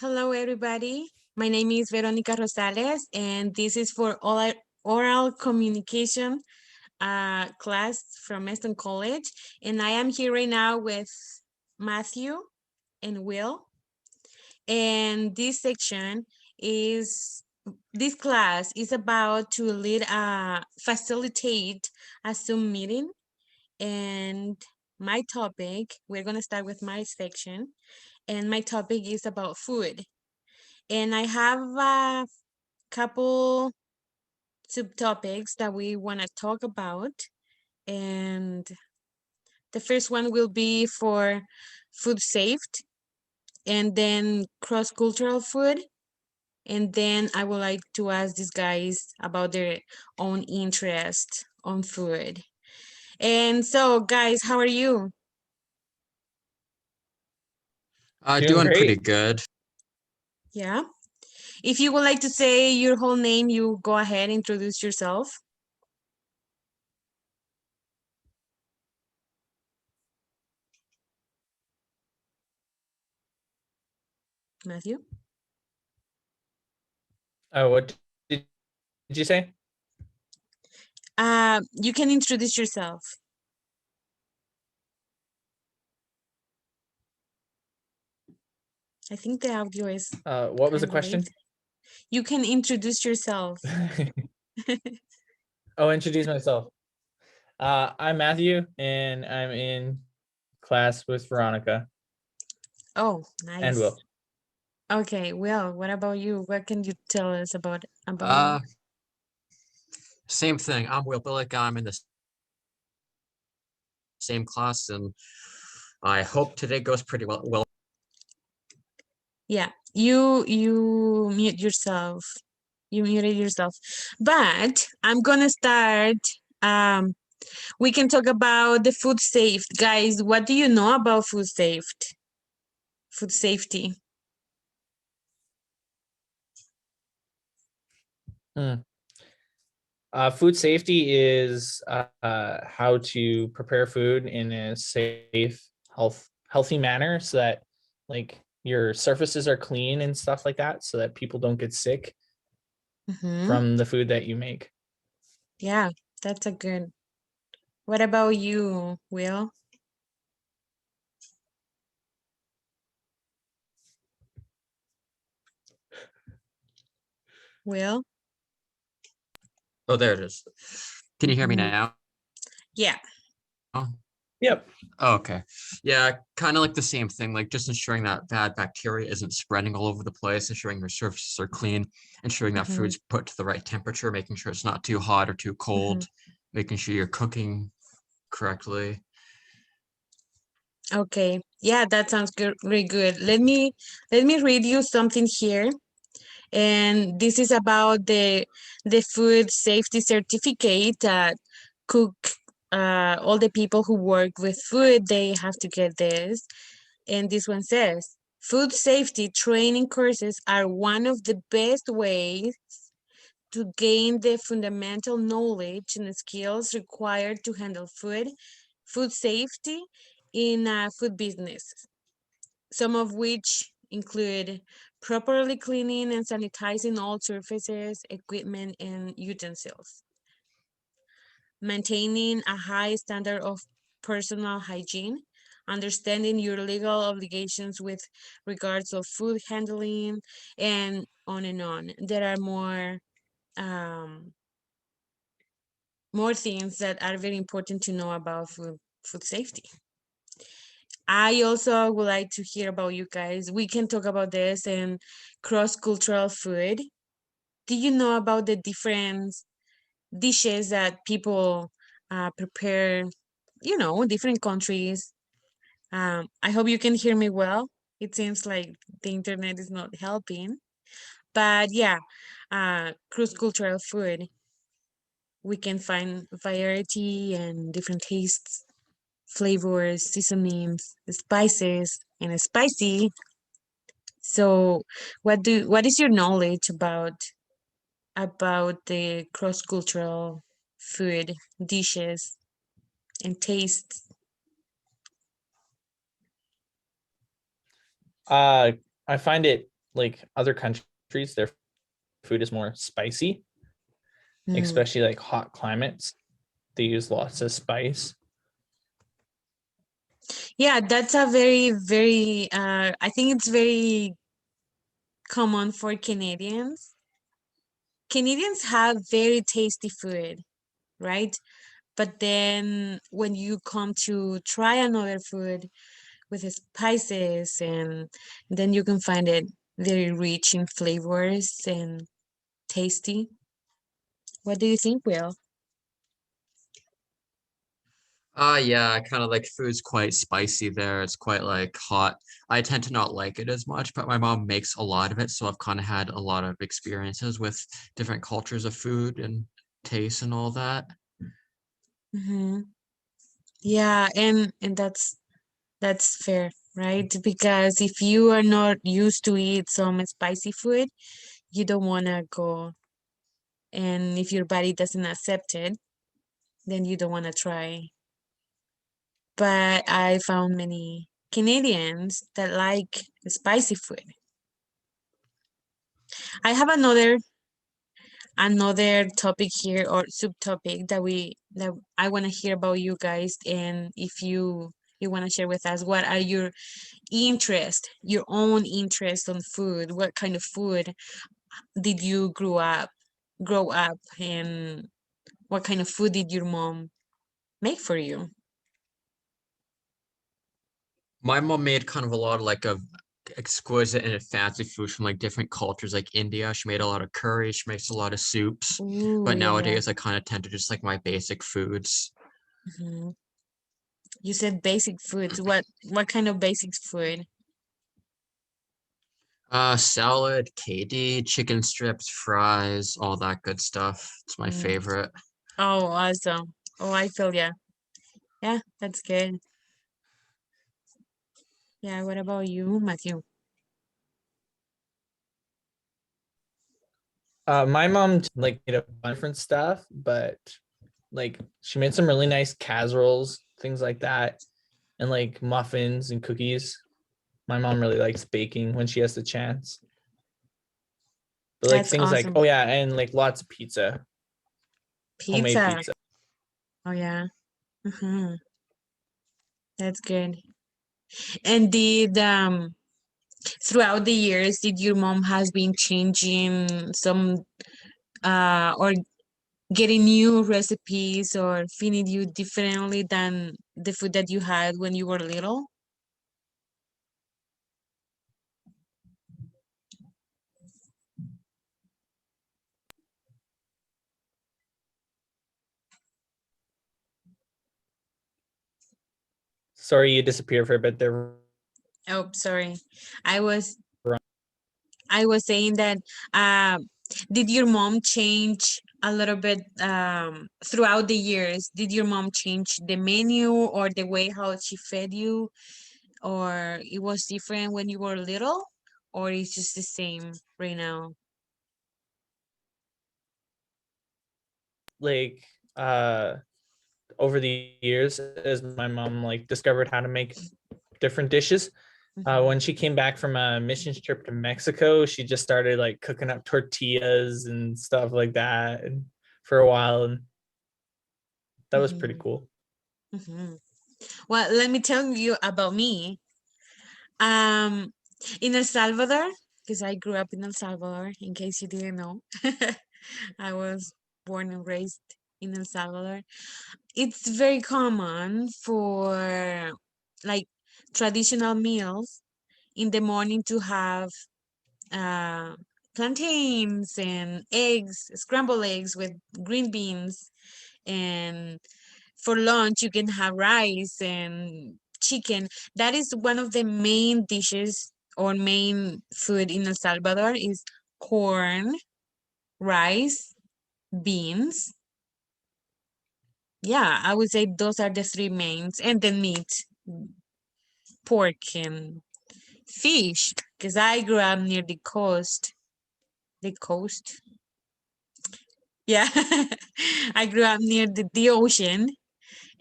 Hello, everybody. My name is Veronica Rosales, and this is for oral communication class from Eston College. And I am here right now with Matthew and Will. And this class is about to facilitate a Zoom meeting. And my topic, we're going to start with my section. And my topic is about food. And I have a couple subtopics that we want to talk about. And the first one will be for food safety, and then cross-cultural food. And then I would like to ask these guys about their own interest on food. And so, guys, how are you? Doing Doing pretty great. good. Yeah. If you would like to say your whole name, you go ahead, introduce yourself. Matthew? What did you say? You can introduce yourself. I think the audio is What was the kind of question? late. You can introduce yourself. Oh, introduce myself. I'm Matthew, and I'm in class with Veronica Oh, and nice. Will. Okay, Will, what about you? What can you tell us about Same thing. I'm Will Bilec. I'm in the same class, and I hope today goes pretty well. Yeah, you mute yourself. You muted yourself. But I'm gonna start. We can talk about the food safety. Guys, what do you know about food safety? Food safety. Food safety is how to prepare food in a safe, healthy manner, so that like your surfaces are clean and stuff like that, so that people don't get sick from the food that you make. Yeah, that's a good. What about you, Will? Will? Oh, there it is. Can you hear me Mhm. now? Yeah. Oh, Yep. okay. Yeah, kind of like the same thing, like just ensuring that bad bacteria isn't spreading all over the place, ensuring your surfaces are clean, ensuring that Mhm. food's put to the right temperature, making sure it's not too hot or too cold, making sure you're cooking correctly. Okay. Yeah, that sounds good. Really good. Let me read you something here. And this is about the food safety certificate that cook all the people who work with food, they have to get this. And this one says, food safety training courses are one of the best ways to gain the fundamental knowledge and skills required to handle food safety in a food business, some of which include properly cleaning and sanitizing all surfaces, equipment, and utensils, maintaining a high standard of personal hygiene, understanding your legal obligations with regards of food handling, and on and on. There are more things that are very important to know about food safety. I also would like to hear about you guys. We can talk about this and cross-cultural food. Do you know about the different dishes that people prepare, different countries? I hope you can hear me well. It seems like the internet is not helping. But yeah, cross-cultural food. We can find variety and different tastes, flavors, seasonings, spices, and spicy. So, what is your knowledge about the cross-cultural food dishes and tastes? I find it like other countries, their food is more spicy, Mm. especially like hot climates. They use lots of spice. Yeah, that's a very, very, I think it's very common for Canadians. Canadians have very tasty food, right? But then when you come to try another food with the spices, and then you can find it very rich in flavors and tasty. What do you think, Will? Yeah, kind of like food's quite spicy there. It's quite like hot. I tend to not like it as much, but my mom makes a lot of it, so I've kind of had a lot of experiences with different cultures of food and taste and all that. Mm-hmm. Yeah, and that's fair, right? Because if you are not used to eat some spicy food, you don't wanna go. And if your body doesn't accept it, then you don't wanna try. But I found many Canadians that like spicy food. I have another topic here, or subtopic, that I want to hear about you guys, and if you want to share with us what are your own interest on food. What kind of food did you grow up, and what kind of food did your mom make for you? My mom made kind of a lot of like of exquisite and fancy food from like different cultures, like India. She made a lot of curry. She makes a lot of soups. Ooh, But yeah. nowadays, I kind of tend to just like my basic foods. Hmm. You said basic foods. What kind of basic food? Salad, KD, chicken strips, fries, all that good stuff. It's my Mm. favorite. Oh, awesome. Oh, I feel yeah. Yeah, that's good. Yeah, what about you, Matthew? My mom like made a bunch of different stuff, but like she made some really nice casseroles, things like that, and like muffins and cookies. My mom really likes baking when she has the chance. But like That's things like, awesome. oh yeah, and like lots of pizza, homemade Pizza. pizza. Oh yeah. Hmm. That's good. And did throughout the years, did your mom has been changing some or getting new recipes, or feeding you differently than the food that you had when you were little? Sorry, you disappeared for a bit there. Oh, sorry. I was I was saying that um did your mom change a little bit throughout the years? Did your mom change the menu or the way how she fed you? Or it was different when you were little? Or it's just the same right now? Like over the years, as my mom like discovered how to make different dishes. Mhm. When she came back from a mission trip to Mexico, she just started like cooking up tortillas and stuff like that, and for a while, and that was pretty Mhm. cool. Mhm. Well, let me tell you about me. Um, in El Salvador, because I grew up in El Salvador, in case you didn't know, I was born and raised in El Salvador. It's very common for like traditional meals in the morning to have uh, plantains and eggs, scrambled eggs with green beans, and for lunch you can have rice and chicken. That is one of the main dishes or main food in El Salvador is corn, rice, beans. Yeah, I would say those are the three mains, and then meat, pork and fish, because I grew up near the coast. The coast. Yeah. I grew up near the ocean,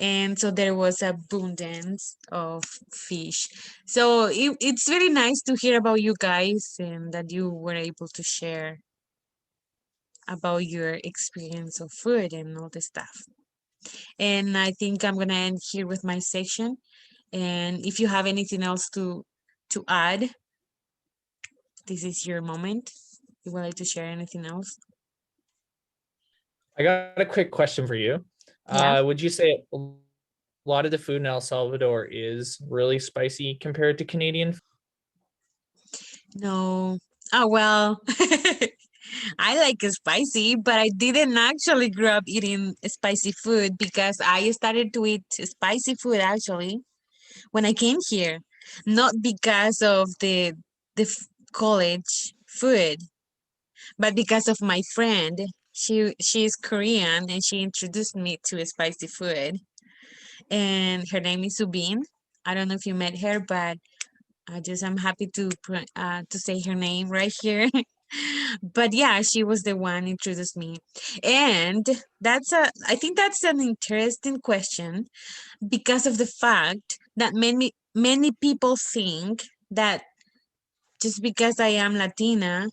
and so there was abundance of fish. So it's very nice to hear about you guys and that you were able to share about your experience of food and all this stuff. And I think I'm gonna end here with my section. And if you have anything else to add, this is your moment. You would like to share anything else? I got a quick question for you. Yeah. Would you say a lot of the food in El Salvador is really spicy compared to Canadian? No. Oh well. I like it spicy, but I didn't actually grow up eating spicy food because I started to eat spicy food actually when I came here, not because of college food, but because of my friend. She's Korean and she introduced me to spicy food, and her name is Subin. I don't know if you met her, but I'm happy to say her name right here. But yeah, she was the one introduced me, and I think that's an interesting question because of the fact that many people think that just because I am Latina,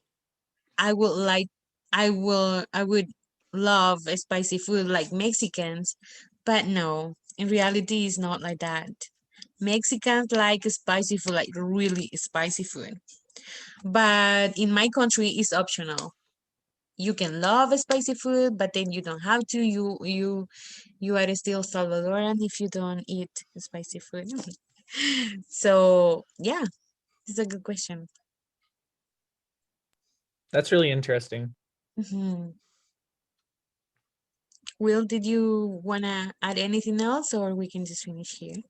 I would like I would love spicy food like Mexicans, but no, in reality, it's not like that. Mexicans like spicy food, like really spicy food. But in my country, it's optional. You can love spicy food, but then you don't have to. You are still Salvadoran if you don't eat spicy food. So yeah, it's a good question. That's really interesting. Hmm. Will, did you wanna add anything else, or we can just finish here?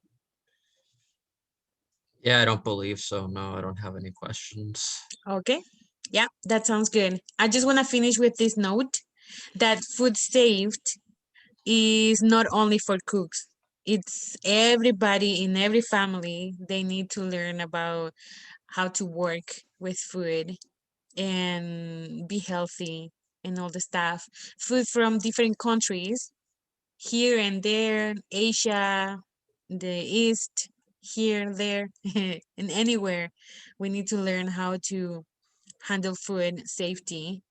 Yeah, I don't believe so. No, I don't have any questions. Okay. Yeah, that sounds good. I just want to finish with this note that food saved is not only for cooks. It's everybody in every family. They need to learn about how to work with food and be healthy and all the stuff. Food from different countries, here and there, Asia, the East, here, there, and anywhere. We need to learn how to handle food safety.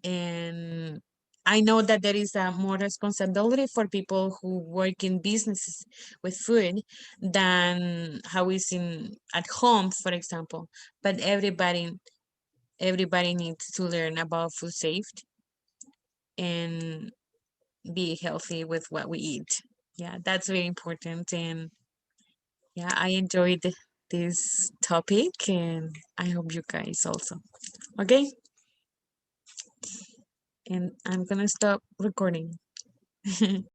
And I know that there is a more responsibility for people who work in businesses with food than how is in at home, for example. But everybody needs to learn about food safety and be healthy with what we eat. Yeah, that's very important. And yeah, I enjoyed this topic and I hope you guys also. Okay, and I'm gonna stop recording.